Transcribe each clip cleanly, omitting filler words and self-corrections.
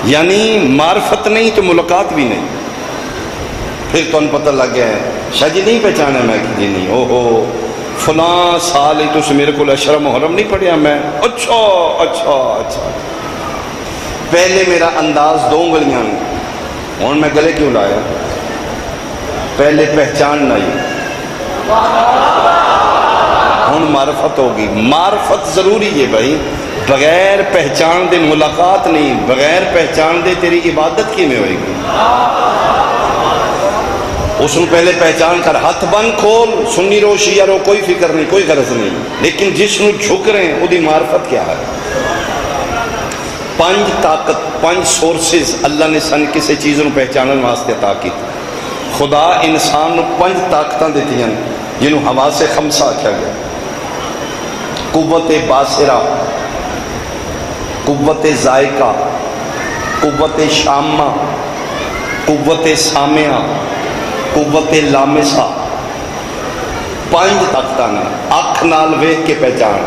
یعنی معرفت نہیں تو ملاقات بھی نہیں. پھر تو پتہ لگ گیا ہے شاہ جی نہیں پہچانا. میں کہ جی نہیں. او ہو فلاں سال ہی تو میرے کو اشرا محرم نہیں پڑھیا. میں اچھا اچھا اچھا. پہلے میرا انداز 2 انگلیاں ہوں میں گلے کیوں لایا؟ پہلے پہچان نہیں، ہوں معرفت ہوگی. معرفت ضروری ہے بھائی. بغیر پہچان دے ملاقات نہیں، بغیر پہچان دے تیری عبادت کی میں ہوئے گی. اس نے پہلے پہچان کر. ہاتھ بند کھول، سنی رو شیعہ رو، کوئی فکر نہیں، کوئی غرض نہیں. لیکن جس نو جھک رہے ہیں وہ معرفت کیا ہے؟ 5 طاقت، 5 سورسز اللہ نے سن کسی چیز نو پہچانن واسطے عطا کی. خدا انسان نو 5 طاقتاں دیتی ہیں جنہوں حواس خمسہ آکھا گیا. قوت باصرہ، قوت ذائقہ، قوت شامہ، قوت سامعہ، قوت لامسہ. 5 طاقتاں نے. اکھ نال ویکھ کے پہچان،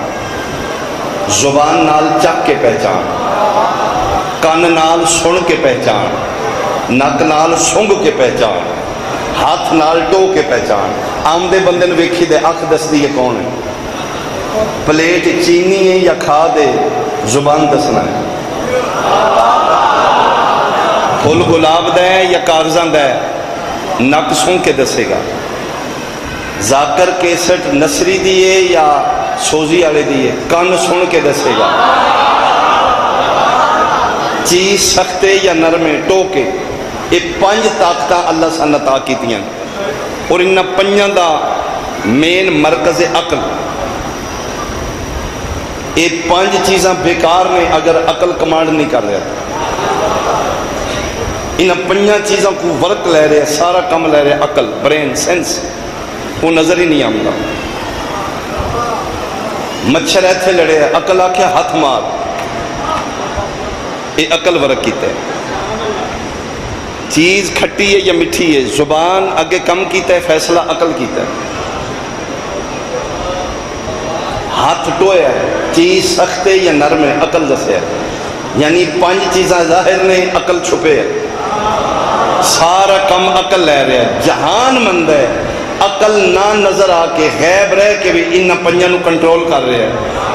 زبان نال چکھ کے پہچان، کان نال سن کے پہچان، نک نال سنگ کے پہچان، ہاتھ نال ٹو کے پہچان. آمدے بندے نے ویکھی دے اکھ دسدی ہے کون ہے، پلیٹ چینی ہے یا کھا دے زبان دسنا ہے، پھول گلاب دا ہے یا کاغذاں دا ہے نک سن کے دسے گا. ذاکر کیسٹ نصری دیے یا سوزی والے دیے کان سن کے دسے گا. چیز سختے یا نرمے ٹو کے. یہ 5 طاقتاں اللہ سن عطا کیتیاں اور ان 5 دا مین مرکز عقل. یہ 5 چیزاں بیکار نے اگر عقل کمانڈ نہیں کر رہا. ان 5 چیزوں کو ورک لے رہے، سارا کم لے رہے عقل، برین، سینس. وہ نظر ہی نہیں آتا. مچھر ایتھے لڑے، عقل آکھیا ہاتھ مار، یہ عقل ورک کیتا ہے. چیز کھٹی ہے یا مٹھی ہے، زبان اگے کم کیتا ہے، فیصلہ عقل کیتا ہے. ہاتھ ٹویا ہے، چیز سخت ہے یا نرم ہے، عقل دسے ہے. یعنی 5 چیزاں ظاہر نے، عقل چھپے ہے. سارا کم عقل لے رہا ہے. جہان مند ہے، عقل نہ نظر آ کے غیب رہ کے بھی ان 5 نو کنٹرول کر رہے ہیں.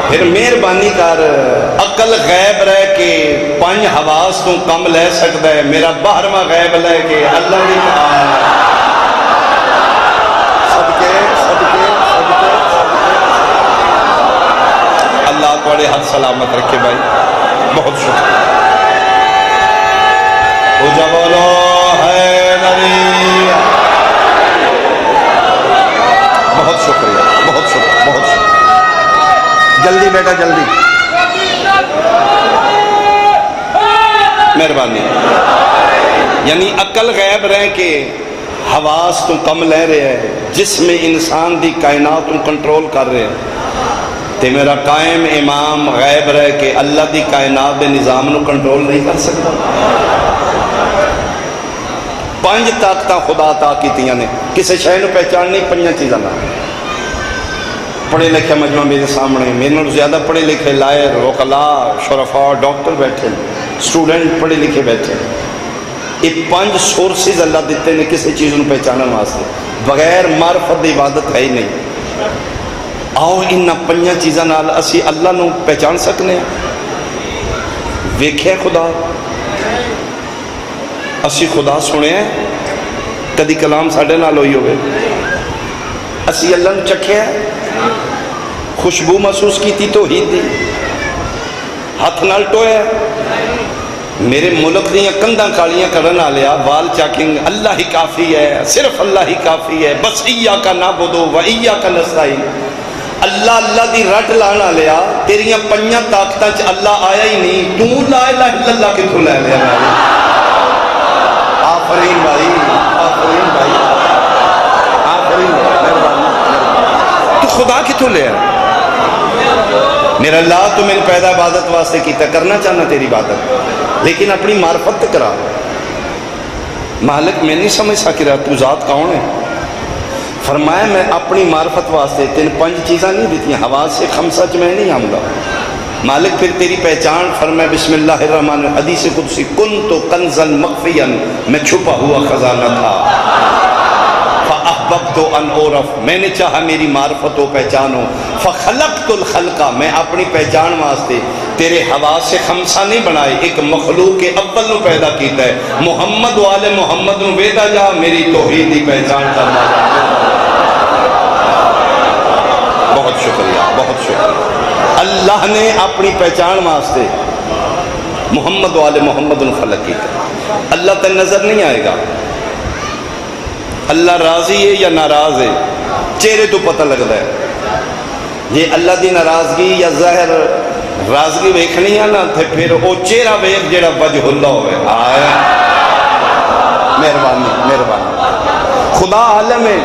پھر مہربانی کر، عقل غیب رہ کے 5 حواس تو کم لے سکتا ہے. میرا 12واں غیب لے کے اللہ نے صدقے صدقے صدقے اللہ تھوڑے ہاتھ سلامت رکھے بھائی. بہت شکریہ. اونچا بولو ہے نبی. بہت شکریہ، بہت شکریہ، بہت شکریہ. جلدی بیٹا جلدی، مہربانی. یعنی عقل غیب رہ کے حواس تو کم لے رہے ہے، جسم انسان دی کائنات تو کنٹرول کر رہے ہیں. تے میرا قائم امام غیب رہ کے اللہ دی کائنات دے نظام نو کنٹرول نہیں کر سکتا. 5 طاقتاں خدا عطا کیتیاں نے. کسی شے نو پہچان نہیں 5 چیزاں نال. پڑھے لکھے مجمع میرے سامنے، میرے نال زیادہ پڑھے لکھے لائر، وکلاء، شرفاء، ڈاکٹر بیٹھے، اسٹوڈنٹ پڑھے لکھے بیٹھے. یہ 5 سورسز اللہ دیتے نے کسی چیز نو پہچانن واسطے. بغیر معرفت دی عبادت ہے ہی نہیں. آؤ ان 5 چیزاں نال اسی اللہ نو پہچان سکنے ہیں. ویکھے خدا، اسی خدا سنے ہیں، کدی کلام ساڈے نال ہوئی ہوئے. اسی اللہ نو چکھے ہیں، خوشبو محسوس کی تھی توحید دی، ہاتھ نال ٹویا. میرے ملک دیا کندھاں کالیاں کرن والیا وال چاکنگ. اللہ ہی کافی ہے، صرف اللہ ہی کافی ہے. بس ایاک نعبد و ایاک نستعین. اللہ اللہ دی رٹ لان والیا تیریاں 5 طاقتاں چ اللہ آیا ہی نہیں. تو لا الہ الا اللہ کتھوں لے لیا؟ آفرین بھائی، آفرین بھائی، آفرین. تو خدا کتوں لیا؟ میرا اللہ تو میں نے پیدا عبادت واسطے کیتا، کرنا چاہنا تیری عبادت، لیکن اپنی معرفت کرا. مالک میں نہیں سمجھ سک رہا تو ذات کون ہے. فرمایا میں اپنی معرفت واسطے 5 چیزاں نہیں دیتی. حواس سے خمسہ چ میں نہیں آؤں گا. مالک پھر تیری پہچان فرمائے بسم اللہ الرحمن الرحیم، حدیث قدسی کنت کنزا مخفیا، میں چھپا ہوا خزانہ تھا، فاحببت ان اعرف، میں نے چاہا میری معرفت و پہچان ہو، فخلقت الخلق، میں اپنی پہچان واسطے تیرے حواس خمسہ نہیں بنائے، ایک مخلوق اول نو پیدا کیتا ہے، محمد والے محمد نو ویدا جا میری توحید دی پہچان کرنا جا۔ بہت شکریہ، بہت شکریہ۔ اللہ نے اپنی پہچان واسطے محمد والے محمد نو خلق کیتا۔ اللہ تے نظر نہیں آئے گا، اللہ راضی ہے یا ناراض ہے چہرے تو پتہ لگتا ہے۔ یہ اللہ دی ناراضگی یا ظاہر راضگی ویکھنی ہے نا، تے پھر وہ چہرہ ویکھ جڑا وجہ اللہ ہوئے۔ آیا مہربانی مہربانی۔ خدا عالم ہے،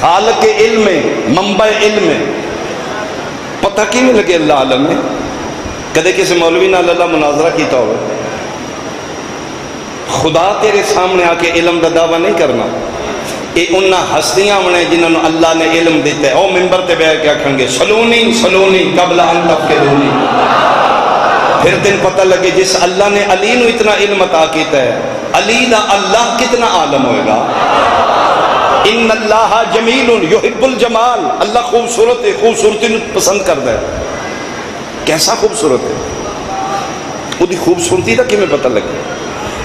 خالق علم ہے، منبع علم ہے، پتہ کی میں لگے اللہ عالم ہے۔ کدے کسی مولوی نال اللہ مناظرہ کیتا ہوئے، خدا تیرے سامنے آ کے علم دا دعویٰ نہیں کرنا، یہ انہاں ہستیاں ہونے جنہوں نے اللہ نے علم دیتا ہے، او ممبر تے بیٹھ کے آکھیں گے سلونی سلونی قبل ان تفقدونی، پھر تین پتہ لگے جس اللہ نے علی نو اتنا علم عطا کیتا ہے، علی دا اللہ کتنا عالم ہوئے گا۔ ان اللہ جمیل یحب الجمال، اللہ خوبصورت ہے، خوبصورتی پسند کرتا ہے۔ کیسا خوبصورت ہے، وہ دی خوبصورتی دا کیوں پتہ لگے؟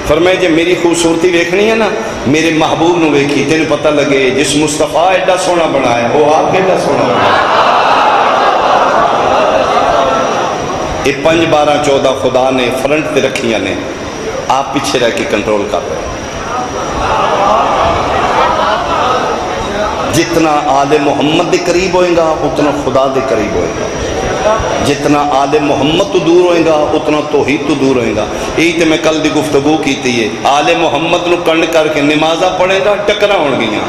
فرمائے جے میری خوبصورتی ویکھنی ہے نا، میرے محبوب نو ویکھی، تین پتہ لگے جس مصطفیٰ ایڈا سونا بنایا وہ آپ ایڈا سونا بنایا۔ یہ 5 12 14 خدا نے فرنٹ تے رکھیاں نے، آپ پیچھے رہ کے کنٹرول کر رہے ہیں۔ جتنا آل محمد دے قریب ہوئے گا اتنا خدا دے قریب ہوئے گا، جتنا آل محمد تو دور ہوئے گا اتنا توحید تو دور ہوئے گا۔ یہی تو میں کل دی گفتگو کی تھی ہے، آل محمد نو کنڈ کر کے نمازہ پڑھے گا ٹکرا ہون گیا،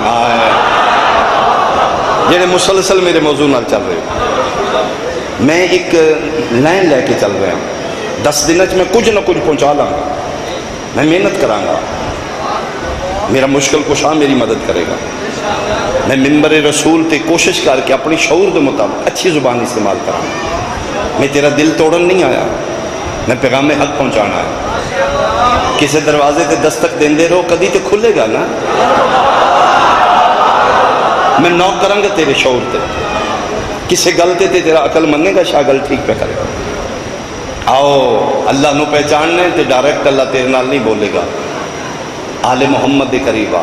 جنہیں مسلسل میرے موضوع نال چل رہے ہو۔ میں ایک لائن لے کے چل رہا ہوں، 10 دن میں کچھ نہ کچھ پہنچا لاں گا، میں محنت کراں گا، میرا مشکل کشا میری مدد کرے گا۔ میں منبر رسول تے کوشش کر کے اپنی شعور کے مطابق اچھی زبان استعمال کراں۔ میں تیرا دل توڑن نہیں آیا، میں پیغام حق پہنچانا ہے۔ کسی دروازے تے دستک دیندے رہو، کدی تے کھلے گا نا، میں نوک کراں گا تیرے شعور تے، کسی گلتے تے تیرا عقل مننے گا شاہ گل ٹھیک پہ کرے گا۔ آؤ اللہ نو پہچاننے تے ڈائریکٹ اللہ تیرے نال نہیں بولے گا، آل محمد دے قریب آ،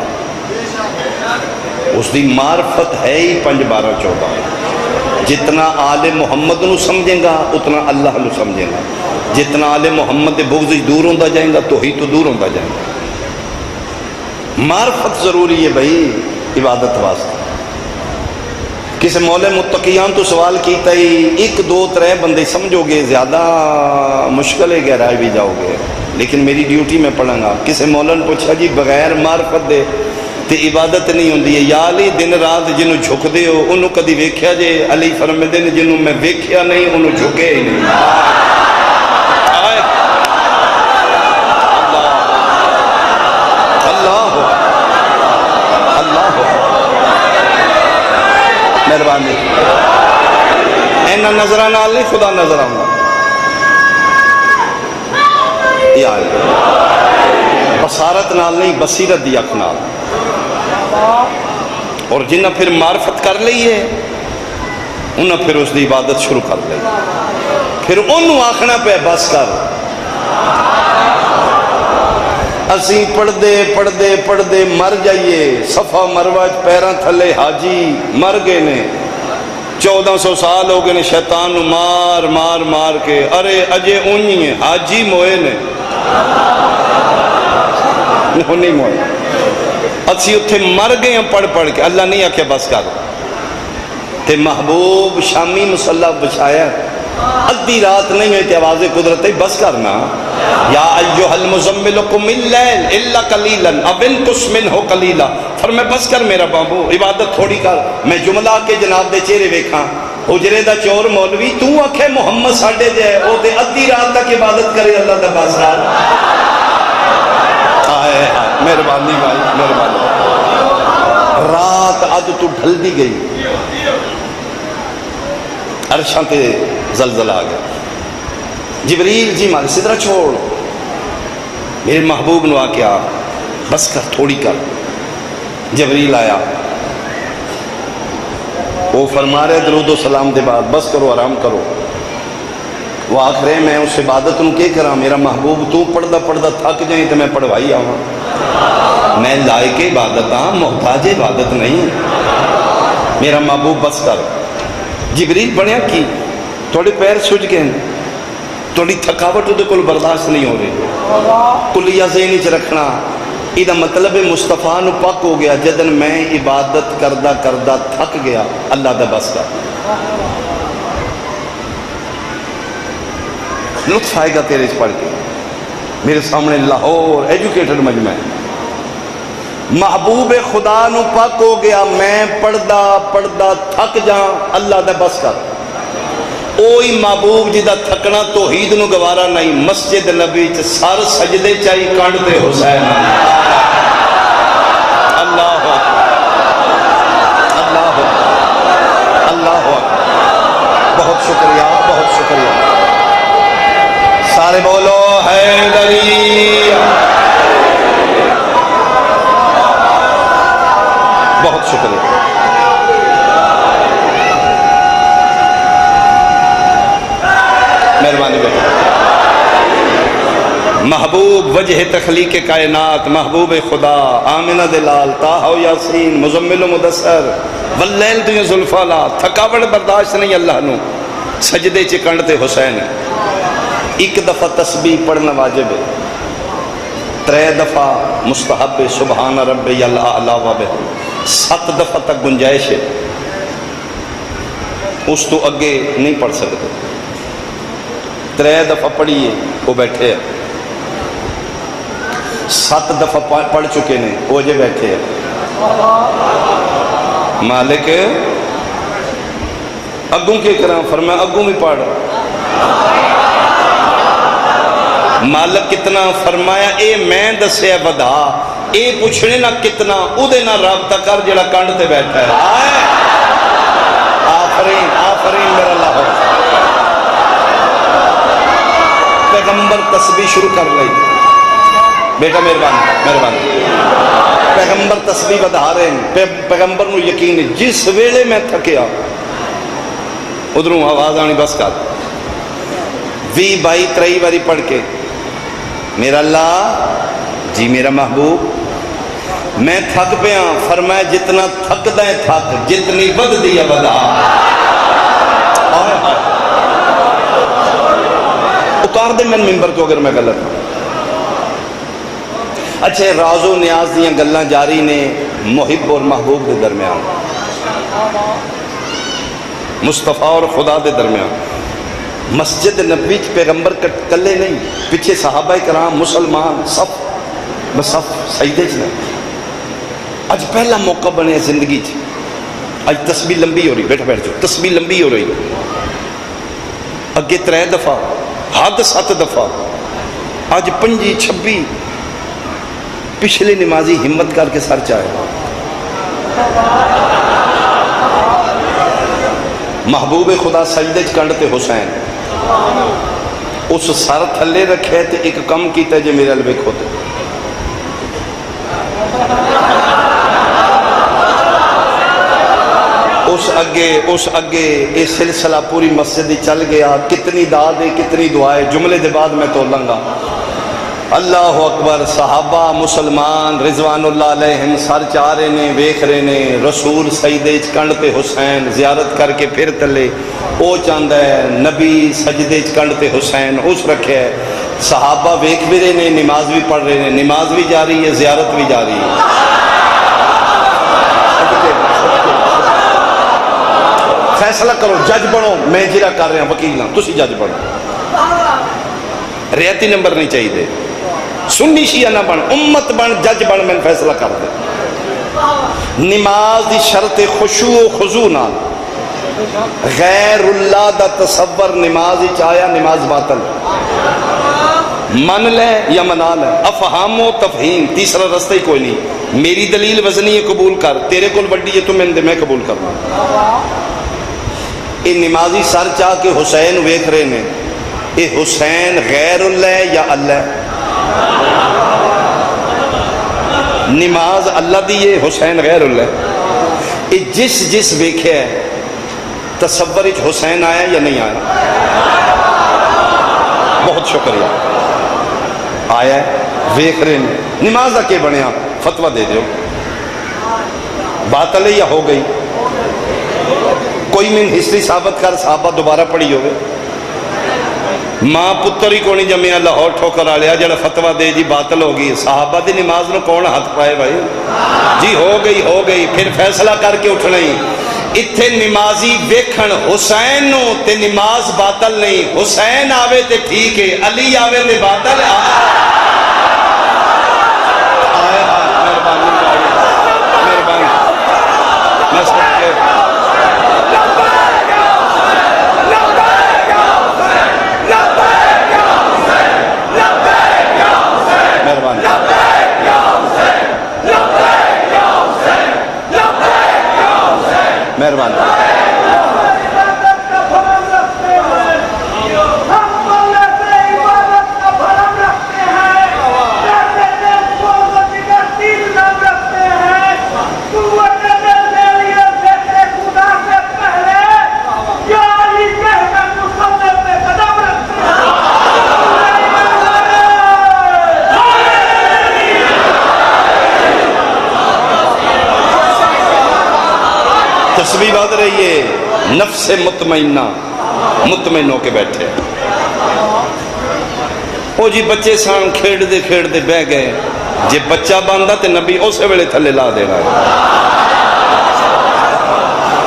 اس دی معرفت ہے ہی 5 12 14۔ جتنا آل محمد نو سمجھیں گا اتنا اللہ نو سمجھیں گا، جتنا آل محمد دے بغض دور ہوندہ جائیں گا توحید تو دور ہوندہ جائیں گا۔ معرفت ضروری ہے بھائی عبادت واسطے۔ کسی مولے متقیان تو سوال کیتا ہی 1 2 3 بندے سمجھو گے، زیادہ مشکل ہے، گہرائی بھی جاؤ گے، لیکن میری ڈیوٹی میں پڑھاں گا۔ کسی مولا نے پوچھا جی بغیر معرفت دے تے عبادت نہیں ہوندی ہے، یا علی دن رات جنوں جھک دے ہو انہوں کدی ویکھیا جے؟ علی فرماندے نے جنوں میں ویکھیا نہیں انہوں جھکے ہی نہیں۔ اللہ اللہ مہربانی، اینا نظرہ نال نہیں خدا نظر آؤں، یا بصارت نال نہیں بصیرت دی اکھ نال۔ اور جنہ پھر معرفت کر لئیے انہاں پھر اس دی عبادت شروع کر لئی، پھر انہوں آکھنا پہ بس کر۔ اسی پڑھ دے مر جائیے، صفا مروہ پیران تھلے حاجی مر گئے نے، 1400 سال ہو گئے نے شیطان نو مار مار مار کے، ارے اجے اونی ہیں حاجی موئے نے، نہیں موئے، اسی اتھے مر گئے ہیں پڑھ کے۔ اللہ نہیں آکھے بس کر، تے محبوب شامی مسلح بچھایا، ادھی رات نہیں ہوئی تے آواز قدرت ہے بس کرنا، یا ایوہ المزمل قم اللیل الا قلیلا اب انقص منہ قلیلا، فرمائے بس کر میرا بابو، عبادت تھوڑی کر۔ میں جملہ کے جناب دے چہرے ویکھاں، حجرے دا چور مولوی تو آکھے محمد ساڑھے جائے، او دے ادھی رات تک عبادت کرے اللہ دا بازار۔ آئے مہربانی بھائی مہربانی۔ رات اد تو ڈھل دی گئی، عرشاں تے زلزلہ آ گیا. جبریل جی مال سدرا چھوڑ، میرے محبوب نو آ کے آ بس کر، تھوڑی کر. جبریل آیا، وہ فرما رہے درود و سلام دے بعد بس کرو، آرام کرو. وہ آخ رہے میں اس عبادت نو کے کرا، میرا محبوب تو پڑھدا پڑھدا تھک جائیں تو میں پڑھوائی آواں. میں لائق عبادت ہاں، محتاج عبادت نہیں. میرا محبوب بس کر. جبریل بنیا کی تھوڑے پیر سج گئے، تھوڑی تھکاوٹ وہ کول برداشت نہیں ہو رہی. کلیہ ذہن چ رکھنا، یہ مطلب مصطفیٰ نو پاک ہو گیا. جدن میں عبادت کردہ کردہ تھک گیا، اللہ دا بس کر. لطف آئے گا تیرے پڑھ کے. میرے سامنے لاہور ایجوکیٹڈ مجمع ہے. محبوب خدا نو پاک ہو گیا، میں پڑھدا پڑھدا تھک جاں، اللہ دا بس کر. اوہی محبوب جدا تھکنا توحید نو گوارا نہیں، مسجد نبی چ سر سجدے چاہی کانڈ تے حسین. اللہ اللہ اللہ، بہت شکریہ بہت شکریہ. سارے بولو حیدری. بہت شکریہ. مہربانی بیٹا. محبوب وجہ تخلیق کائنات، محبوب خدا، آمنہ دلال، طٰہٰ و یاسین، مزمل و مدثر، واللیل تو زلفا لا. تھکاوٹ برداشت نہیں اللہ نو، سجدے چ کنڈ تے حسین. ایک دفعہ تسبیح پڑھنا واجب ہے، 3 دفعہ مستحب ہے، سبحان ربی الاعلی و بحمدہ. 7 دفعہ تک گنجائش ہے، اس تو اگے نہیں پڑھ سکتے. 3 دفعہ پڑھیے وہ بیٹھے ہیں، 7 دفعہ پڑھ چکے نے وہ جے بیٹھے ہیں. مالک اگوں کے کرا، فرمایا اگوں بھی پڑھ. مالک کتنا، فرمایا اے میں دسیا بدا، اے پوچھنے نہ کتنا، او دے نہ رابطہ کر جڑا کانڈ تے بیٹھا ہے. آفرین آفرین میرا اللہ. پیغمبر تسبیح شروع کر رہی. بیٹا مہربانی مہربانی. پیغمبر تسبیح بدا رہے ہیں. پیغمبر نو یقین ہے جس ویلے میں تھکیا ادھروں آواز آنی بس کر. 20 22 23 باری پڑھ کے میرا اللہ جی میرا محبوب میں تھک پیا. فرمایا جتنا تھک دیں تھک، جتنی ود دیا بدا. اتار دے میں ممبر تو اگر میں غلط ہوں. اچھے راز و نیاز دیاں گلاں جاری نے محب اور محبوب دے درمیان، مصطفیٰ اور خدا دے درمیان. مسجد نبی پیغمبر کلے نہیں، پیچھے صحابہ کرام مسلمان سب بصف سجدے چ نہیں. اج پہلا موقع بنے زندگی چ. اج تسبیح لمبی ہو رہی، بیٹھا بیٹھ جاؤ، تسبیح لمبی ہو رہی. اگے 3 دفعہ، حد 7 دفعہ، اج 25 26. پچھلے نمازی ہمت کر کے سر چاہے. محبوب خدا سجدے چ کنڈ تے حسین. اس سر تھلے رکھے تے ایک کم کیتا جے میرے الوے کھوتے. اس اگے یہ سلسلہ پوری مسجد ہی چل گیا. کتنی داد ہے، کتنی دعائیں، جملے دے بعد میں تولوں گا. اللہ اکبر. صحابہ مسلمان رضوان اللہ علیہم سر چاہ رہے نے، ویکھ رہے نے. رسول سجدے چ کنڈ تے حسین زیارت کر کے پھر تلے. وہ چاہتا ہے نبی سجدے چ کنڈ تے حسین اس رکھے ہے. صحابہ ویکھ بھی رہے نے، نماز بھی پڑھ رہے نے. نماز بھی جاری ہے، زیارت بھی جاری ہے. فیصلہ کرو، جج بنو. میں جرا کر رہا وکیل ہاں، تسی جج بنو. ریاتی نمبر نہیں چاہیے. سنی شیعہ نہ بن، امت بن، جج بن. میں فیصلہ کر دے. نماز دی شرط خشوع و خضوع نال غیر اللہ دا تصور نماز ہی چاہیا، نماز باطل. من لے یا منا لے، افہام و تفہیم، تیسرا رستہ ہی کوئی نہیں. میری دلیل وزنی ہے قبول کر، تیرے کول وڈی ہے تو میں قبول کرنا. یہ نمازی سر چاہ کے حسین ویکھ رہے ہیں، یہ حسین غیر اللہ یا اللہ؟ نماز اللہ دی ہے، حسین غیر اللہ۔ یہ جس ویکھے ہے تصور وچ حسین آیا یا نہیں آیا؟ بہت شکریہ، آیا ہے، ویکھ رہے ہیں۔ نماز دا کے بنیا؟ فتوہ دے دیو، باطل ہے یا ہو گئی؟ کوئی میں ہسٹری ثابت کر صحابہ دوبارہ پڑھی ہوئے؟ ماں پتر ہی کونی جمعہ لاہور ٹھوکر آلیا جڑا فتوہ دے جی باطل ہوگی، صحابہ دی نماز نو کون ہاتھ پائے بھائی؟ جی ہو گئی، پھر فیصلہ کر کے اٹھنا ہی۔ اتھے نمازی ویکھن حسین نو تے نماز باطل نہیں، حسین آوے تے ٹھیک ہے، علی آوے تے باطل ہے۔ مہربانی میں سب کے مہربانی تسبیح بات رہی ہے، نفس مطمئن ہو کے بیٹھے۔ وہ جی بچے سان کھیڑ دے بہ گئے، جے بچہ باندھا تے نبی اسے ویلے تھلے لا دینا ہے۔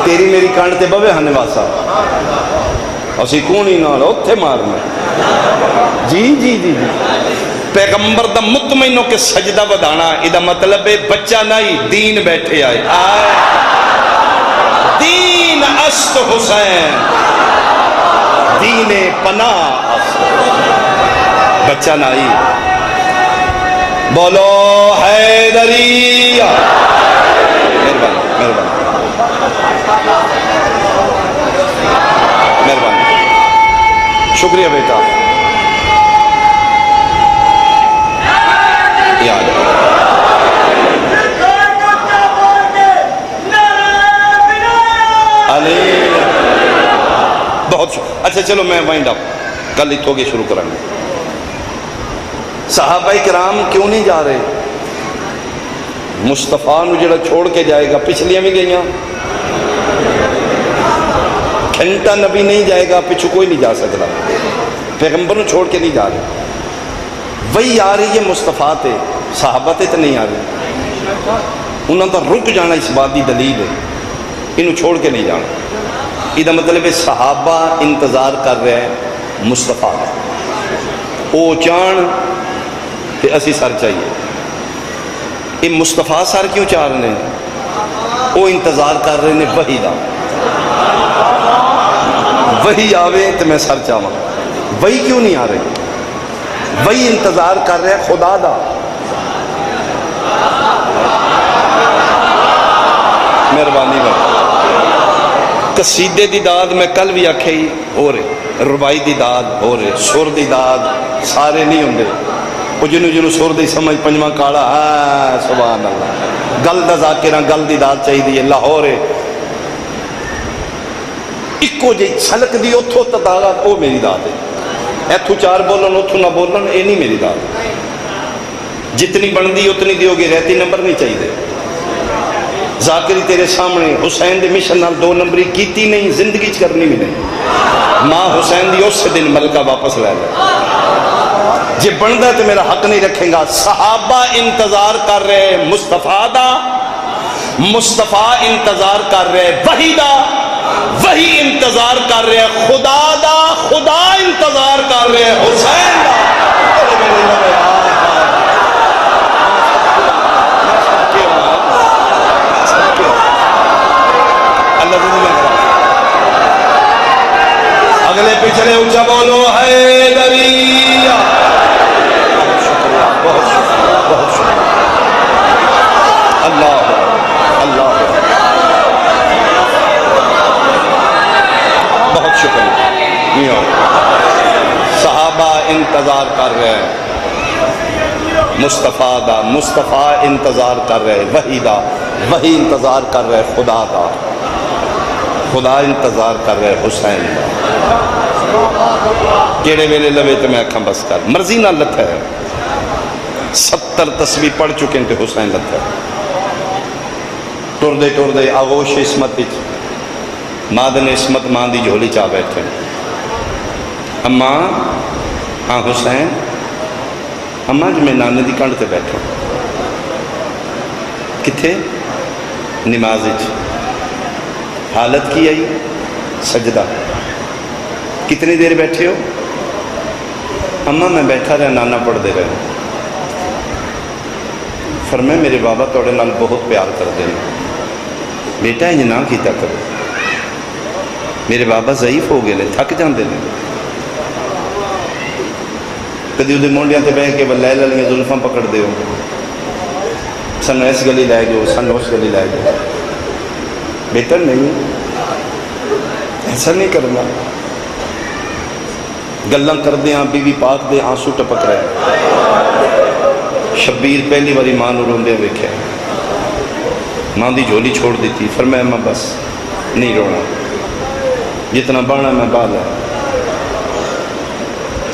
تیری میری کانڈ تے بوے ہنے واسا اسی کونی نال اوتھے مارنا۔ جی پیغمبر دا مطمئن ہو کے سجدہ بدانا، ادا مطلب ہے بچہ نہیں دین بیٹھے آئے دین است حسین، دین پناہ است، بچہ نائی۔ بولو حیدری۔ مہربانی شکریہ بیٹا۔ بہت اچھا، چلو میں وائنڈ اپ کل اتھو کے شروع کریں گے۔ صحابہ کرام کیوں نہیں جا رہے؟ مصطفیٰ نو جڑا چھوڑ کے جائے گا، پچھلیاں بھی گئیاں، گھنٹہ نبی نہیں جائے گا پچھو کوئی نہیں جا سکتا، پیغمبر نو چھوڑ کے نہیں جا رہے۔ وہی آ رہی ہے مصطفیٰ تے، صحابہ تے نہیں آ رہے، انہوں نے رک جانا اس بات کی دلیل ہے، انہوں چھوڑ کے نہیں جانا۔ یہ مطلب ہے صحابہ انتظار کر رہے ہیں مصطفیٰ، او چان تے اسی سر چاہیے۔ یہ مصطفیٰ سر کیوں چاہ رہے ہیں؟ وہ انتظار کر رہے ہیں وحی دا، وحی آوے تو میں سر چاہواں۔ وحی کیوں نہیں آ رہی؟ وحی انتظار کر رہے ہیں خدا دا۔ مہربانی کر قصیدے دی داد میں کل بھی آکھے ہی ہو رہے، ربائی دی داد ہو رہے، سر دی داد سارے نہیں ہوندے، وہ جنوں سر دی سمجھ پنجواں کالا، سبحان اللہ، گل دا ذاکرہ گل دی داد چاہی دی لاہور ہے، اکو جی چھلک دی اتھو تداد، او میری داد ہے، ایتھو چار بولن اتھو نہ بولن، اے نہیں میری داد۔ جتنی بن دی اتنی دیو گے، رہتی نمبر نہیں چاہی دے۔ ذاکری تیرے سامنے حسین دے مشن نال دو نمبری کیتی نہیں، زندگی چ کرنی بھی نہیں۔ ماں حسین دی اس دن ملکہ واپس لے لے، جے بندہ تو میرا حق نہیں رکھیں گا۔ صحابہ انتظار کر رہے مصطفیٰ دا، مصطفیٰ انتظار کر رہے وحی دا، وحی انتظار کر رہے خدا دا، خدا انتظار کر رہے حسین دا۔ اگلے پچھلے اونچا بولو حیدری۔ بہت شکریہ، بہت شکریہ۔ اللہ اللہ انتظار کر رہے ہیں مصطفیٰ دا، مصطفیٰ انتظار کر رہے وحی دا، وحی انتظار کر رہے خدا دا، خدا انتظار کر رہے حسین دا۔ کیڑے ویلے لوے تو میں اکھاں بس کر مرضی نہ لتھا ہے 70 تسبیح پڑھ چکے ہیں کہ حسین لتھا ہے ٹر دے آغوش عصمت مادن عصمت ماں دی جھولی چاہ بیٹھے اماں ہاں حسین اماں جو میں نانے دی کنڈ تے بیٹھا کتھے نماز حالت کی آئی سجدہ کتنی دیر بیٹھے ہو اماں میں بیٹھا رہا نانا پڑھ دے رہے فرمائے میرے بابا توڑے نال بہت پیار کر دیں بیٹا انج نہ کیتا کرو میرے بابا ضعیف ہو گئے تھک جاندے نے کدی وہ مونڈیاں تے بہ کے لے لیاں زلفاں پکڑ دے ہو سن اس گلی لے گئے سن اس گلی لے گئے بیٹا نہیں ایسا نہیں کرنا گلاں کر دیا بی پاک دے آنسو ٹپک رہے شبیر پہلی باری ماں نو روندے ویکھیا ماں دی جھولی چھوڑ دیتی فرمایا ماں بس نہیں رونا جتنا بڑھنا میں بعد ہے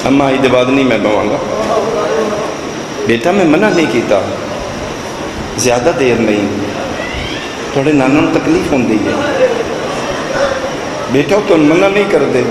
اماں عید بعد نہیں میں بہواں گا بیٹا میں منع نہیں کیتا زیادہ دیر نہیں تھوڑے نانوں تکلیف ہوندی ہے بیٹا تو منع نہیں کر دے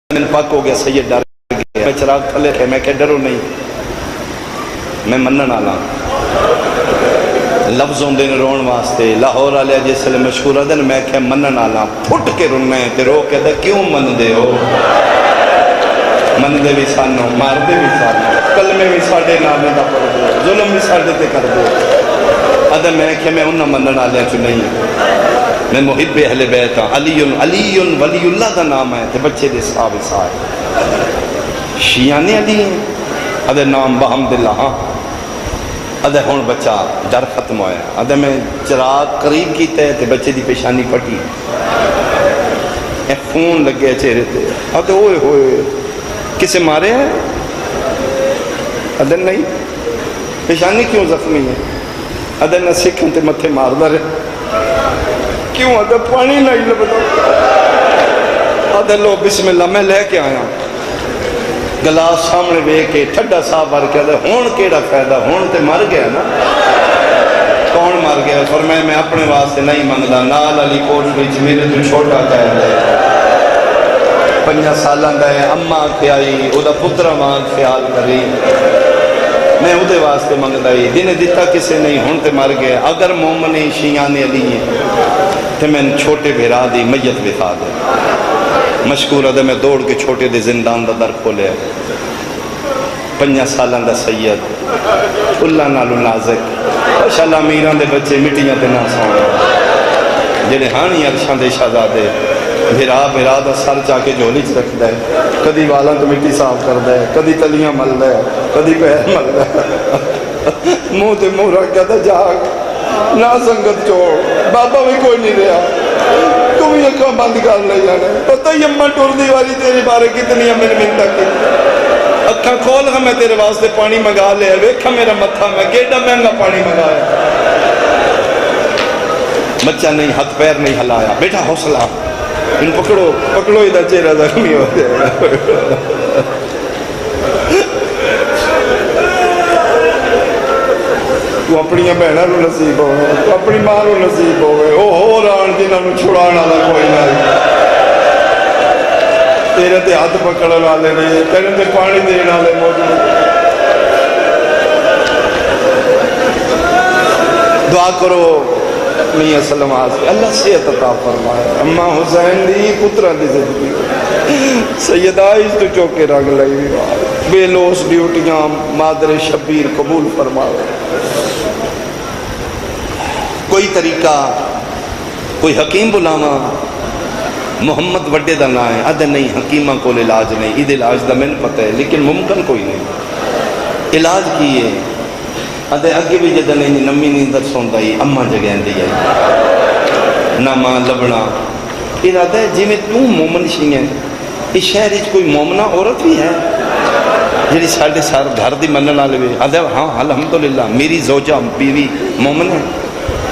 من پاک ہو گیا سید ڈر گیا میں چراغ تھلے تھے میں کہ ڈرو نہیں میں منن آلا لفظوں دن رون واسطے لاہور آلیا جس لئے مشہور دن میں کہ منن آلا پھٹ کے رننے تے رو کے دے کیوں من دے ہو من دے بھی سانو مار دے بھی سانو کلمے بھی ساڑھے نامے دا پڑھ دو ظلم بھی ساڑھے تے کر دو ادھے میں کہ میں انہا منن آلیا چو نہیں میں محب اہل بیت ہوں علی ولی اللہ دا نام ہے تے بچے دے صاحب صاحب شیعانی علی ہیں ادھے نام بحمداللہ ہاں ادھے ہون بچہ ڈر ختم ہویا ادھے میں چراغ قریب کیتے تے بچے دی پیشانی پٹی اے خون لگے چہرے تے ادھے ہوئے ہوئے کسے مارے ہیں ادھے نہیں پیشانی کیوں زخمی ہے ادھے نہ سکھن تے متھے مار دارے کیوں ادھے پانی نہیں لبدا ادھے لو بسم اللہ میں لے کے آیا گلاس سامنے بے کے ٹھڈا صاحب بھر کے ادھے ہون کیڑا فائدہ ہون تے مر گیا نا کون مر گیا فرمایا میں اپنے واسطے نہیں منگدا نال علی کوٹ وچ میرے تو چھوٹا کہہ دے 5 سالاں دا ہے اماں کے آئی او دا پتر ماں خیال کری میں اودے واسطے منگدا ہی دن دیتا کسے نہیں ہون تے مر گیا اگر مومن شیعان علی ہیں تے میں چھوٹے بھیرا دی میت بتا دے مشکور ہے میں دوڑ کے چھوٹے دے زندان دا در کھولے 5 سالاں دا سید اللہ نالو نازک ماشاءاللہ میران دے بچے مٹیاں تے نہ سونے جنہیں ہانی عرشان دے شہزادے بھیرا دا سر چاہ کے جھولی چ رکھ دے کدی والاں تو مٹی صاف کر دے کدی تلیاں مل دے کدی پیر مل دے منہ تے منہ رکھ گیا تھا جاگ نہ سنگت چھوڑ بابا بھی کوئی نہیں رہا تم ہی اکھاں بند کر لے جانے پتہ ہی اماں ٹور دی والی تیرے بارے کتنی امن منتا کی اکھاں کھول میں تیرے واسطے پانی منگا لے ویکھا میرا متھا میں کیڑا مہنگا پانی منگایا بچہ نہیں ہاتھ پیر نہیں ہلایا بیٹا حوصلہ ان پکڑو پکڑو ادھر چہرہ زخمی ہو جائے تو اپنی بہنوں کو نصیب ہوے، تو اپنی ماں کو نصیب ہوے، وہ ہور آن جنہوں چھڑان والا کوئی نہ، تیرے تے ہاتھ پکڑن والے نے، تیرے تے پانی دین والے موجود۔ دعا کرو میاں سلم آسے اللہ صحت عطا فرمائے، اماں حسین دی پترہ دی زندگی سیدہ اس تو چوکے رنگ لئی بے لوس ڈیوٹیاں مادر شبیر قبول فرمائے۔ کوئی طریقہ کوئی حکیم بلاوا، محمد وڈے دا نہ ہے، ادھے نہیں حکیمہ کو علاج نہیں، ادھے علاج دا میں پتہ ہے لیکن ممکن کوئی نہیں۔ علاج کی ہے ادھے اگے بھی جدہ نہیں نمی نیندر سوندا ہی اماں جگہ دی ہے نہ ماں لبنا۔ ارادہ ہے جی میں تو مومن شی ہے، اس شہر اس کوئی مومنہ عورت بھی ہے جیڑی ساڑھے سار گھر دی منن والے بھی ادھے ہاں الحمدللہ میری زوجہ بیوی مومن ہے،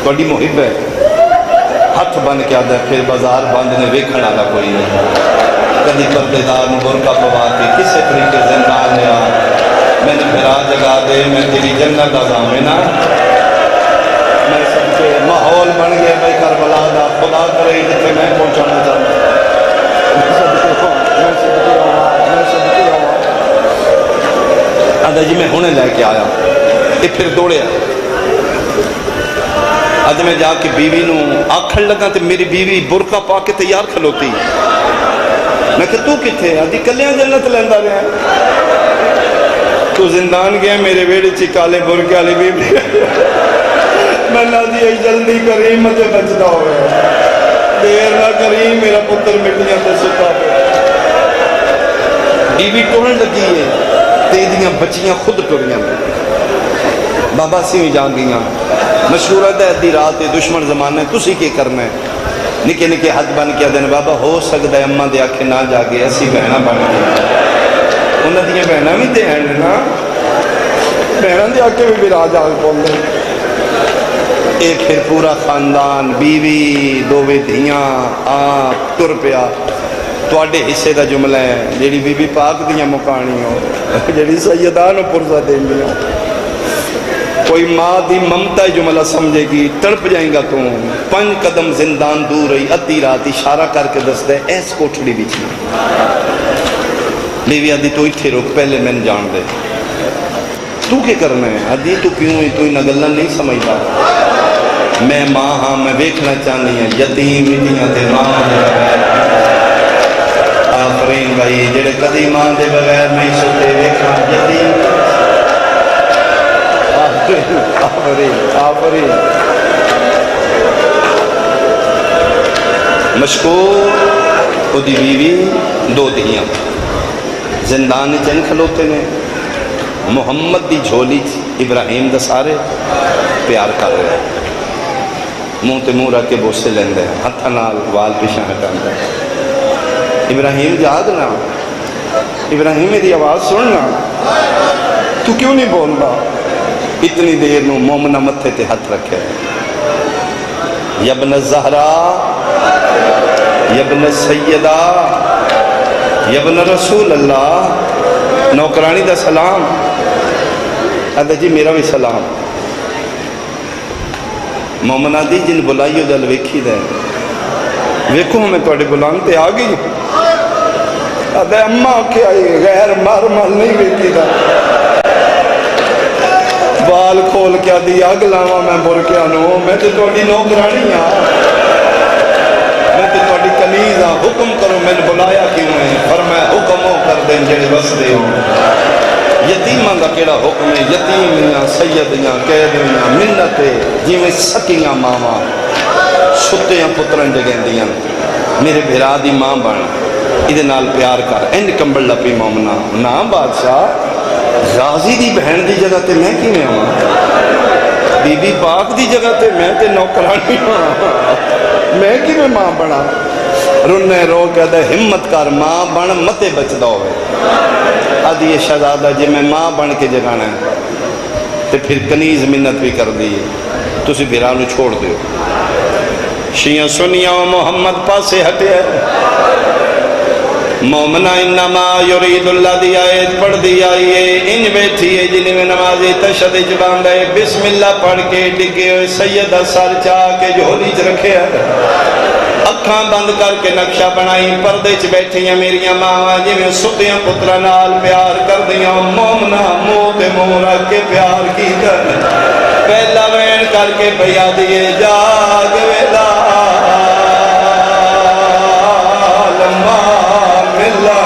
بڑی محب ہے، ہاتھ بن کے آدھا پھر بازار بند نے ویکھن والا کوئی نہیں، کدی پردے دار برقع پوا کے کسے طریقے زندان لیا، میں نے پھر جگا دے میں تیری جنت دا ضامنہ، میں سب کے ماحول بن گیا بھائی کربلا دا، خدا کرے جتنے میں پہنچانا چاہتا آدھا جی میں ہونے لے کے آیا، یہ پھر دوڑے آج میں جا کے بیوی نو آکھڑ لگا تو میری بیوی برقع پا کے تیار کھلوتی، میں کہ تو کتھے آدھی کلیاں جنت لیندہ رہے ہیں، تو زندان گیا میرے بیڑے چی کالے برقع والی بیوی، میں نہ دی جلدی کریم مجھے بچتا ہوئے، دیر نہ کریم میرا پتر مٹیاں تے ستا پہ، بیوی ٹوڑن لگی ہے، تیدیاں بچیاں خود ٹوڑیاں بابا سی جان گیاں، مشہورہ ہے دی رات دشمن زمانہ ہے تسی کے کرنا ہے، نکے نکے حد بن کے دن بابا ہو سکتا ہے اماں دے آکھے نہ جاگے اسی بہنہ بن گئے، انہاں دیاں بہنہ بھی دے ہیں نا، بہنہ دے آکھے بھی راج آگ پول دے، اے پھر پورا خاندان بیوی دووے دھیاں آپ تر پیا، تواڈے حصے دا جملہ ہے جیڑی بی بی پاک دیاں مکانی ہو جیڑی سیدان و پرزہ دیں گیا، کوئی ماں دی ممتا جملہ سمجھے گی تڑپ جائیں گا تو 5 قدم زندان دور رہی ادھی رات اشارہ کر کے دس دے ایس کوٹھڑی بھی چھی بیوی آدھی تو اتھے رک پہلے میں جان دے تو کیا کرنا ہے آدھی تو کیوں ہی تو انہا گلہ نہیں سمجھتا میں ماں ہاں میں ویکھنا چاہنی ہے یتیم مٹیاں تے ماں دے بغیر آفرین بھائی جڑے کدی ماں دے بغیر نہیں سوتے ویکھنا یتیم آفرین مشکور دی بیوی 2 دھیاں زندان چن کھلوتے نے محمد دی جھولی ابراہیم دا سارے پیار کر رہے منہ تے منہ رکھ کے بوسے لیندے ہتھاں نال وال پیچھے ہٹاندا ابراہیم جاگنا ابراہیم میری آواز سننا تو کیوں نہیں بولنا اتنی دیر نو مومنہ متھے تے ہاتھ رکھے یبن الزہرا یبن سیدہ یبن رسول اللہ نوکرانی دا سلام آدھا جی میرا بھی سلام مومنہ دی جن بلائیو دل ویکھی دے ویکھو ہمیں توڑے بلان تے آگئی آدھا اممہ کیا غیر مارمال نہیں ویکھی دا بال کھول کیا دی آگ لاما میں برکیا نو میں تے توڑی نوکرانی ہاں میں تے توڑی کنیز ہاں حکم کرو میں نے بلایا کیوں ہے فرمایا حکم ہو کر دیں جڑے بس دے ہوں یتیمہ دا کیڑا حکم ہے یتیمیاں سیدیاں قیدیاں منتے جی میں سکیاں ماما ستیاں پترن جگہیں دیاں میرے بھرا دی ماں بن ادھے نال پیار کر این کمبل لپی مومنہ نا بادشاہ غازی دی بہن دی جگہ تے میں کی میں ہوں بی بی پاک دی جگہ تے میں تے نوکرانی ہوں میں کی میں ماں بنا رننے رو کے دے ہمت کر ماں بن متے بچ دو آدھی یہ شہزادہ جی میں ماں بن کے جگانا ہے تے پھر کنیز منت بھی کر دی تو اسی بھیرانو چھوڑ دیو شیعہ سنیاں و محمد پاسے ہٹے مومنا انما یرید اللہ دی آیت پڑھ دی آئیے انج بیٹھی ہے جنہیں میں نماز تشہد جبان دے بسم اللہ پڑھ کے ڈگے ہوئے سیدہ سر چاہ کے جھولی چ رکھے اکھاں بند کر کے نقشہ بنائی پردے چ بیٹھی ہیں میری ماں جی میں ستیاں پترا نال پیار کر دیاں مومنا منہ تے منہ رکھ کے پیار کی کر پہلا وین کر کے پیا دیے جاگ ویلا لمبا ملا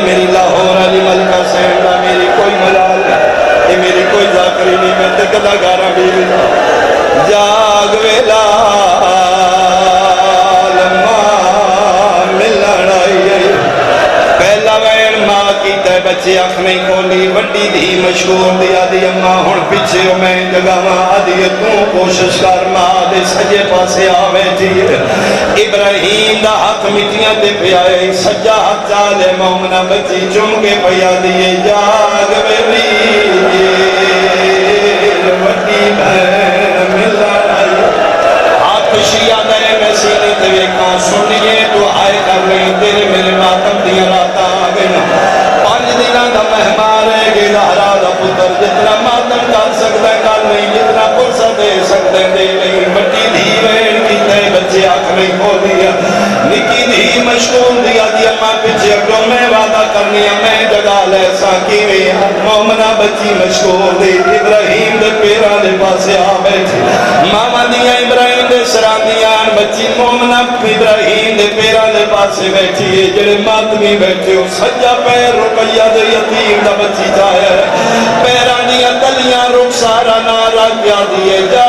میری لاہور علی ملکہ سینڈا میری کوئی ملال نہیں میری کوئی ذاکری نہیں میں تے کدا گارا بھی جاگ ویلا لما ملن آئی پہلا وین ماں کیتا ہے بچے اکھ نہیں کھولی وڈی دی مشہور دی آدھی اماں ہن پیچھے ہو میں جگاواں آدھی تو کوشش کر ماں دے سجے پاسے آ بیٹھی ابراہیم دا ہاتھ مٹیاں تے پیا ہے سجا ہاتھ چالے مومنا بچی چم کے پیا دیے جاگ ویلی وڈی بہن ملن آئی ہاتھ شیعہ دے میں سینے تے ویکھاں سنیے تو آئے کر رہی تیرے میرے ماتم دیا راتا آ گئی 5 دنوں دا مہمان ہے کہ زہرا دا پتر جتنا ماتم کر سکتا ہے کر نہیں جتنا پرسہ دے سکتے دے نہیں بڑی دھی وین کی تے بچے آنکھ نہیں کھول دیا نکی دھی مشکول دیا دیا ماں پیچھے اکڑوں میں وعدہ کرنی ہے میں جگہ لے ساکی میں مومنہ بچی مشکول دی ابراہیم دے پیران دے پاسے آ بیٹھی ماما دیا ابراہیم دے سران دیا بچی مومنہ ابراہیم دے پیران دے پاسے بیٹھی ہے جڑے ماتمی بیٹھے ہو سجا پیر رقیہ دے یتیم دا بچی جائے پیران دیا تلیاں رخ سارا نارا کیا دیے جا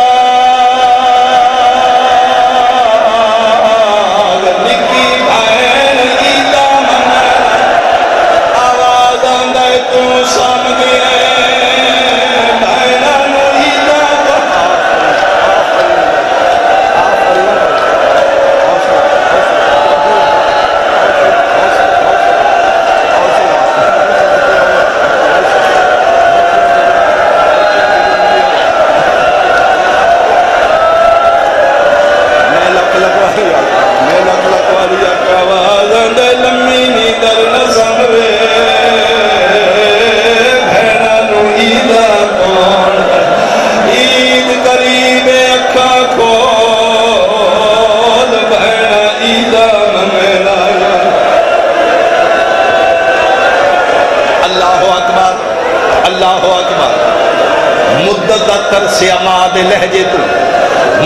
لہجے تو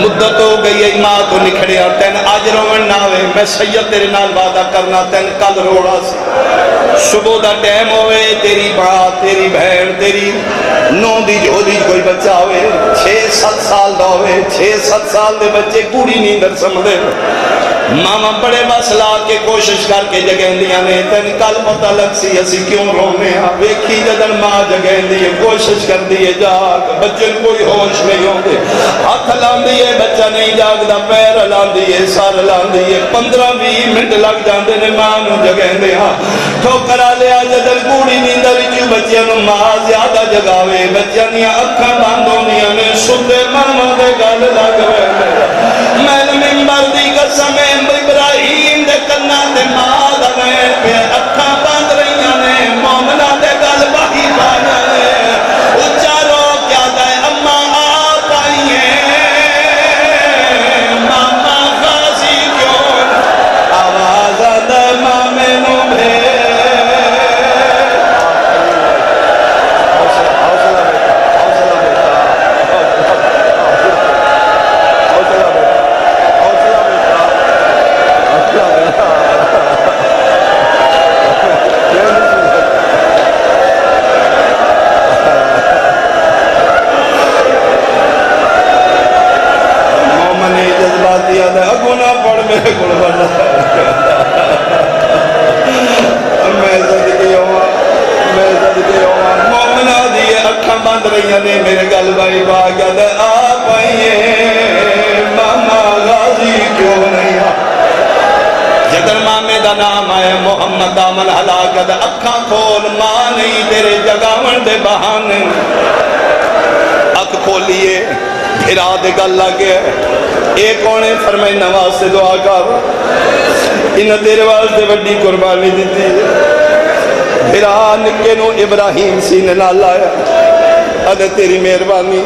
مدت ہو گئی ہے ماں تو نکھڑے اور تین آج رومن نہ ہوئے میں سید تیرے نال وعدہ کرنا تین کل روڑا سی صبح دا ٹائم ہوئے تیری ماں تیری بہن تیری نو دی جھولی کوئی بچہ ہوئے 6-7 سال دا ہوئے 6-7 سال دے بچے کوڑی نیندر سمدے ماما بڑے بس لا کے کوشش کر کے جگہیں دیا نے تین کل پتہ لگ سی اسی کیوں رونے ہاں ویکھی جدن ماں جگہیں دیئے کوشش کر دیئے جاگ بچے کوئی ہوش نہیں ہوں گے ہاتھ لان دیئے بچہ نہیں جاگ دا پیر لان دیئے سار لان دیئے 15-20 منٹ لگ جاندے نے ماں نو جگہیں دے ہاں ٹھوکرا لیا جدن کوڑی نیندر کیوں بچے نو ماں زیادہ جگاوے بچہ نیا اکھا باندھوں نیا نے ستے ماما دے گل لگ میں ممبر دی قسم ابراہیم دے کنا دے ماں دا میں پہ اکھا باندھ رہی نے مومنہ دے گل باہی بانا نے اچھا رو کیا دائے اماں آپ آئی ہیں ماما غازی کیوں آواز دے مامے نو بھے نام ہے محمد دامن ہلاکت اکھاں کھول ماں نہیں تیرے جگاون دے بہانے اکھ کھولیے پھرا دے گل لگے اے کونے فرمائے نواز سے دعا کر انہاں تیرے واسطے بڑی قربانی دیتی پھرا نکے نو ابراہیم سینے نہ لایا ادھے تیری مہربانی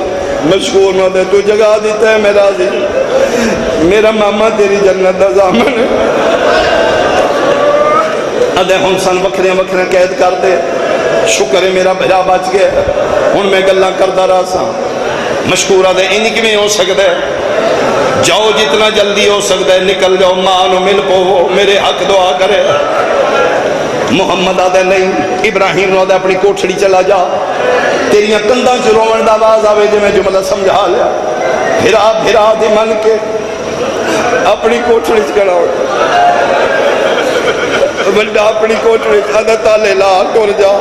مشکور نہ دے تو جگہ دیتا ہے میں راضی میرا ماما تیری جنت دا زامن ہے ادھے ہن سن وکھرے وکھرے قید کر دے شکر ہے میرا بھرا بچ گیا ہن میں گلاں کردا رہا سا مشکورہ دے انہی کی میں ہو سکتا ہے جاؤ جتنا جلدی ہو سکتا ہے نکل جاؤ ماں نو مل پو میرے حق دعا کرے محمد آدھے نہیں ابراہیم نو آدھے اپنی کوٹھڑی چلا جا تیریاں کنداں چ روون دا آواز آوے جے میں جملہ سمجھا لیا پھرا دی من کے اپنی کوٹھڑی چ کھڑا ہو بندہ اپنی کوٹھڑی آدھے تالے لا ٹر جا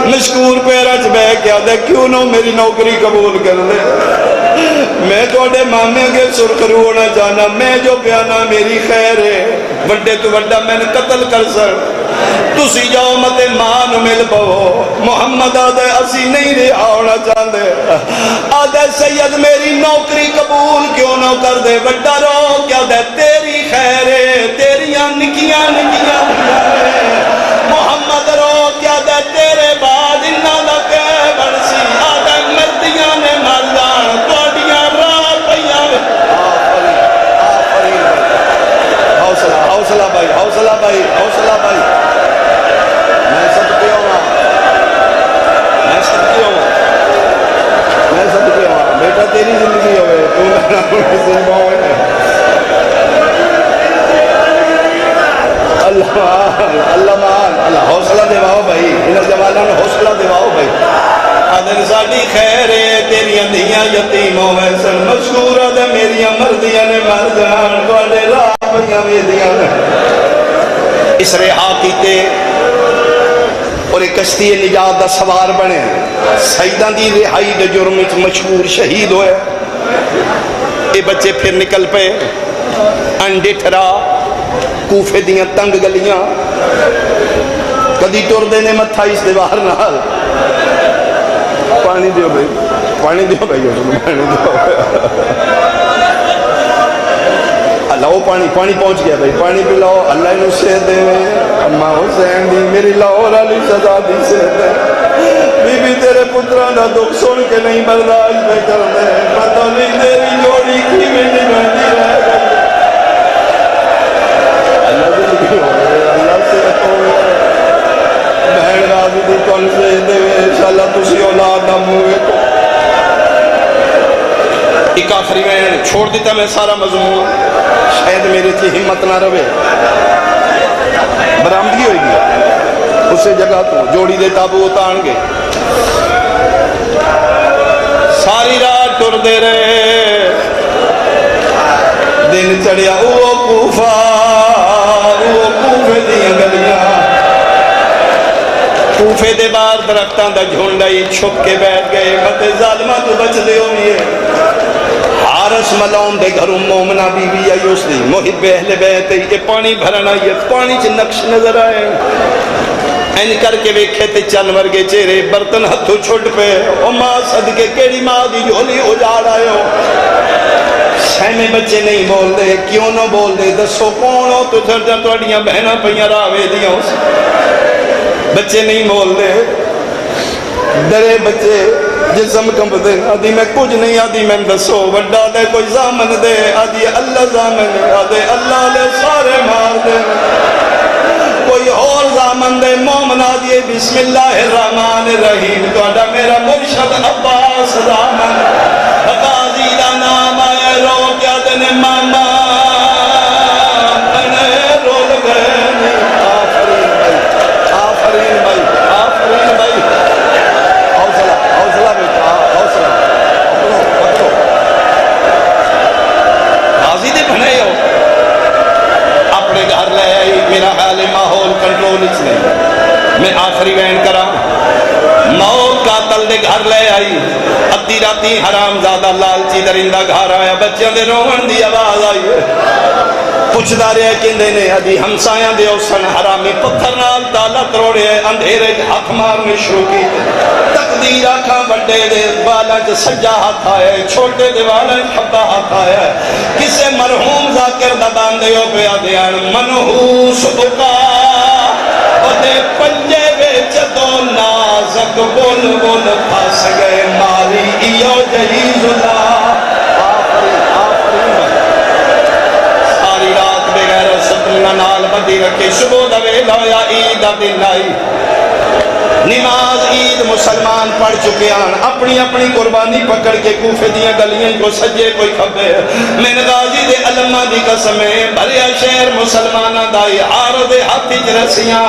مشکور پیرا چ بہ کے آدھے کیوں نو میری نوکری قبول کر دے میں توڑے مامے کے سرخرو ہونا چاہنا میں جو پیانا میری خیر ہے وڈے تو وڈا میں نے قتل کر سر تسی جاؤ متے مان مل پو محمد آدھے اسی نہیں رہا ہونا چاہتے آدھے سید میری نوکری قبول کیوں نہ کر دے وڈا رو کیا دے تیری خیر ہے تیریاں نکیاں نکیاں محمد رو کیا دے تیرے بعد انہاں دا کہ بڑسی آدھے مردیاں نے مر جان توڑیاں راہ پیاں حوصلہ بھائی حوصلہ بھائی حوصلہ بھائی میں صدقے ہوں بیٹا تیری زندگی ہوئے تو میرا زندگی ہوئے اللہ مان اللہ حوصلہ دیواؤ بھائی انہاں جوانوں نے حوصلہ دیواؤ بھائی آدھر ساڑی خیر ہے تیریاں دیاں یتیم ہوئے سن مشکور آدھے میریاں مردیاں نے مر جان توڑے راہ پیاں ویدیاں اس رہا کیتے اور ایک کشتی نجات دا سوار بنے سیدان دی رہائی دے جرم وچ مشہور شہید ہوئے اے بچے پھر نکل پے انڈے ٹھرا کوفے دیاں تنگ گلیاں کدی ٹر دینے متھا اس دیوار نال پانی دیو بھائی پانی دیو لاؤ پانی پہنچ گیا بھائی پانی پہ لاؤ اللہ انہوں سے دے اماں حسین دی میری لاہور علی سزا دی سے دے بی بی تیرے پتران دا دکھ سن کے نہیں برداشت پہ کر دے پتہ نہیں تیری جوڑی کی میں نہیں بندی رہ گئی اللہ سے اللہ سے بہن راضی دی کون سے دے انشاءاللہ تسی اولاد نہ موے کو ایک آخری میں چھوڑ دیتا میں سارا مضمون شاید میرے تھی ہمت نہ روے برامدگی ہوئی گی اسے جگہ تو جوڑی دے تابوت آن گے ساری رات ٹر دے رہے دن چڑیا او کوفہ او کوفے دیاں گلیاں کوفے دے بار درختان دا جھونڈائی چھپ کے بیٹھ گئے مت ظالمہ تو بچ دے ہوئے حارس ملون دے گھروں مومنہ بی بی آئی اس دی محب اہل بیت یہ پانی بھرنا یہ پانی چھ نقش نظر آئے این کر کے ویکھے تے چنور کے چہرے برتن ہتھو چھوٹ پہ او ماں صدقے کیڑی ماں دی جھولی اجاڑ آئے ہو سہمے بچے نہیں بول دے کیوں نہ بول دے دسو کون ہو تو تھرجا توڑیاں بہنہ پہیاں راوے دیاں اس بچے نہیں بول دے ڈرے بچے جسم کمپ دے آدھی میں کچھ نہیں آدھی میں دسو وڈا دے کوئی زامن دے آدھی اللہ زامن دے آدھے اللہ لے سارے مار دے کوئی اور زامن دے مومن آدھی بسم اللہ الرحمن الرحیم تو آدھا میرا مرشد عباس زامن قاضی دا نام آئے رو کیا دنے ماما بنے رول گئے آفرین بھائی آفرین بھائی حوصلہ بیٹا حوصلہ پکڑو غازی دے بھنے ہو اپنے گھر لے آئی میرا حال ماحول کنٹرول اس نہیں میں آخری وین کرا موت قاتل دے گھر لے آئی ادھی راتی حرام زادہ لالچی درندہ گھر آیا بچیاں دے روہن دی آواز آئی پوچھدا رہا کہندے نے ادی ہمسایاں دے اوسن حرامی پتھر نال تالا تروڑے اندھیرے ہاتھ مارنے شروع کی تقدیر آکھاں بڑے دے بالا چ سجا ہاتھ آیا چھوٹے دے والا کھبا ہاتھ آیا کسے مرحوم ذاکر دا باندے ہو پیا دیان منحوس بکا ودے پنجے وچ دو نازک بول بول پھس گئے ماری ایو جہیز اللہ نال بدی رکھے صبح دا ویلا ہویا عید دا دن آئی نماز عید مسلمان پڑھ چکے ہیں اپنی اپنی قربانی پکڑ کے کوفے دیاں گلیاں کو سجے کوئی کھبے میں غازی دے علمہ دی قسمیں بھریا شہر مسلمانہ دائی عارض ہاتھی جرسیاں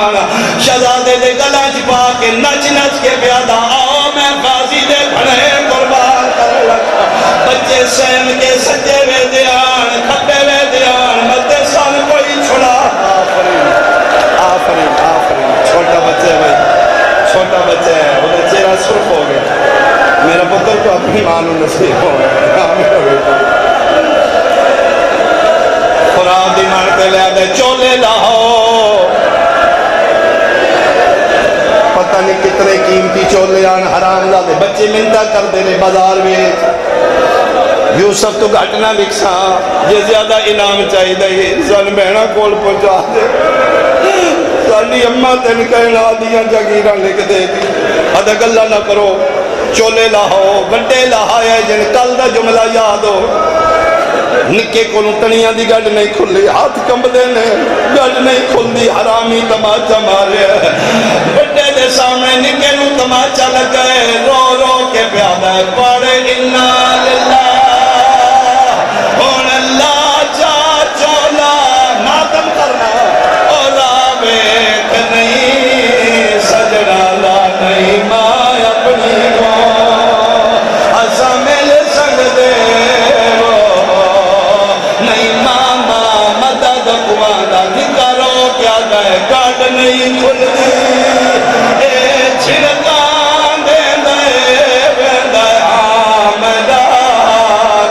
شہزادے دے گلہ چپا کے نچ نچ کے پیادا آؤ میں غازی دے بھڑے قربان کر لکھا بچے سین کے سجے وے دیان کھبے وے دیان مدے سال کوئی چھڑا آفرین چھوٹا بچے بھائی چھوٹا بچہ ہے وہ چہرہ سرخ ہو گیا میرا پتر تو اپنی مانو نصیب ہو گیا خراب دی مارتے لے آدھے چولے لاہو پتہ نہیں کتنے قیمتی چولے آن حرام زادے بچے منتہ کر دینے بازار میں یوسف تو گھٹنا بکسا یہ زیادہ انعام چاہی دے زن بہنہ کول پہنچا دے سالی اممہ تین کہنا دیاں جگیرہ لکھ دے دی ادھا گلہ نہ کرو چولے لاہو گھنٹے لاہایا جن کل دا جملہ یاد ہو نکے کو تنیاں دی گڑ نہیں کھلی ہاتھ کمب دینے گڑ نہیں کھلی حرامی تماچا مارے بڑے دے سامنے نکے نو تماچا لگئے رو رو کے پیادہ پڑے انا للہ ہون اللہ جا چولا ماتم کرنا اور آبیت نہیں سجڑا لا نہیں ماں اپنی کو ہسا مل سنگ دے کاٹ نہیں کھلتی اے چھڑکان دے دے بیندہ آمدہ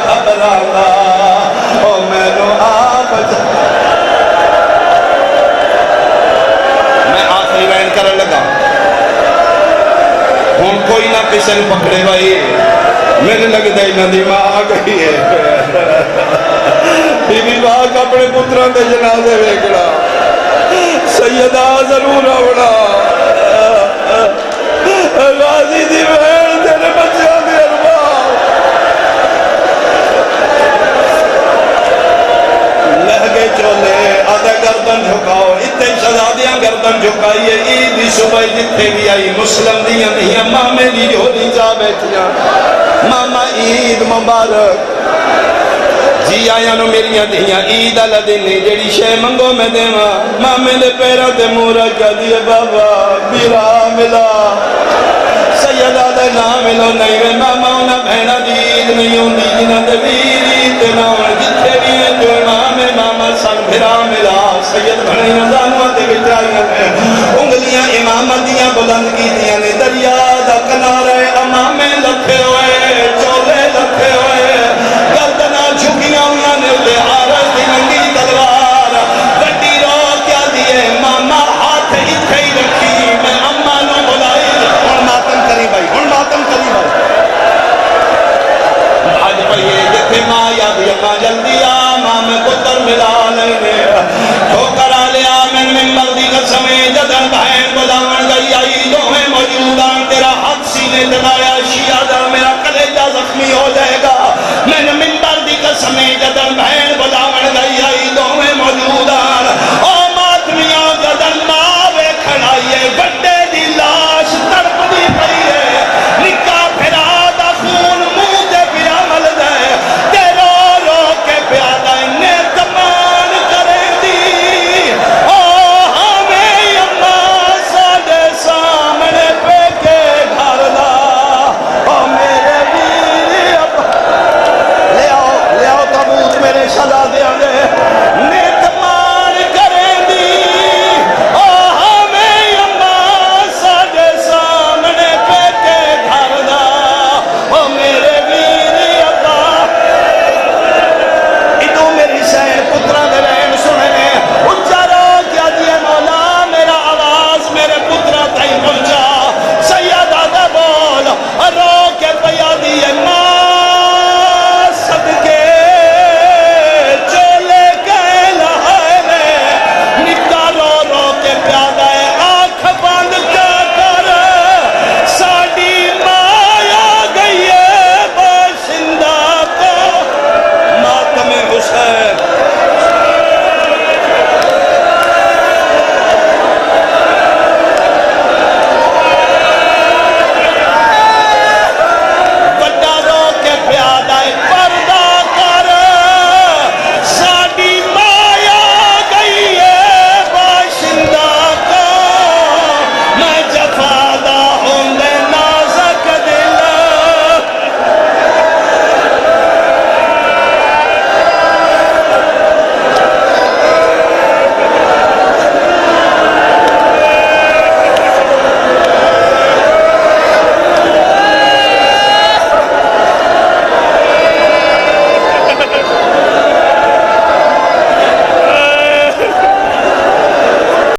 خبرانا او میں نو آپ میں آخری وین کرنے لگا ہم کوئی نہ پسن پکڑے بھائی میرے لگ دے ندی ماں آگئی ہے بی بی باق اپنے پتروں کے جنازے ویکڑا سیدہ ضرور آوڑا غازی دی بہن تیرے بچیاں دی ارباب لہگے چولے آدھے گردن جھکاؤ اتنے شہزادیاں گردن جھکائیے عید صبح جتنے بھی آئی مسلم دیاں دیاں مامے دی جھولی جا بیٹھیاں ماما عید مبارک جی آیا نو میریاں دیاں عید اللہ دینے جیڑی شے منگو میں دیواں مامے دے پیرہ تے مورا کیا دیا بابا بیرا ملا سیدہ دے نا ملو نہیں وے ماما انہا بہنہ دی عید نہیں ہوں دی جنہ دے بیر عید نہ ہوں جتھے بھی ہیں جو امام ماما سن بھرا ملا سید بھنی نظانوہ دے بچائیاں ہیں انگلیاں امامتیاں بلند کی دیاں نے دریا دا کنارے امام لکھے